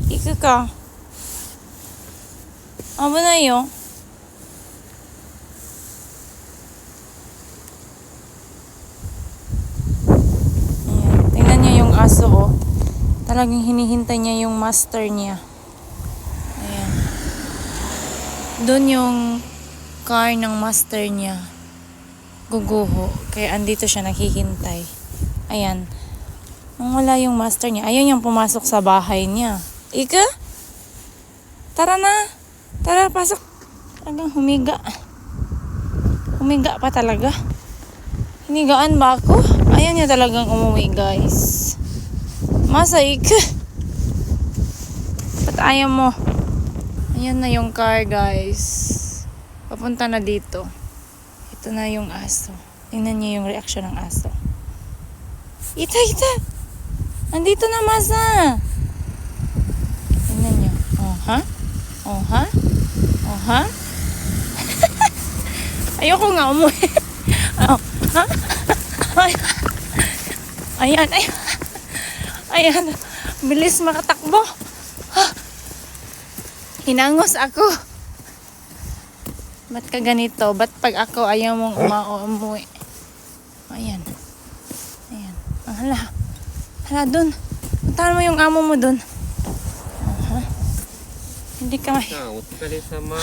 行くか。危ないよ。Ayan. Tingnan niya yung aso, oh. Talagang hinihintay niya yung master niya. Ayan. Doon yung car ng master niya. Guguho. Kaya andito siya naghihintay. Ayan. Nung wala yung master niya, ayun yung pumasok sa bahay niya. Ika? Tara na. Tara, pasok. Talagang humiga. Humiga pa talaga. Hinigaan ba ako? Ayaw niya talagang umuwi, guys. Masa, Ika? Ba't ayaw mo? Ayan na yung car, guys. Papunta na dito. Ito na yung aso. Tingnan niyo yung reaksyon ng aso. Ita, ita! Andito na, Masa! Tingnan niyo. Oh, ha? Oh, ha? Oh, ha? Ayoko nga umuwi. Oh, ha? Ayan, ayan. Ayan. Bilis makatakbo. Hinangos ako. Ba't ka ganito? Ba't pag ako ayaw mong umuwi? Ayan. Ayan. Hala. Hala, dun. Puntahan mo yung amo mo dun. Hindi ka さんお疲れ様。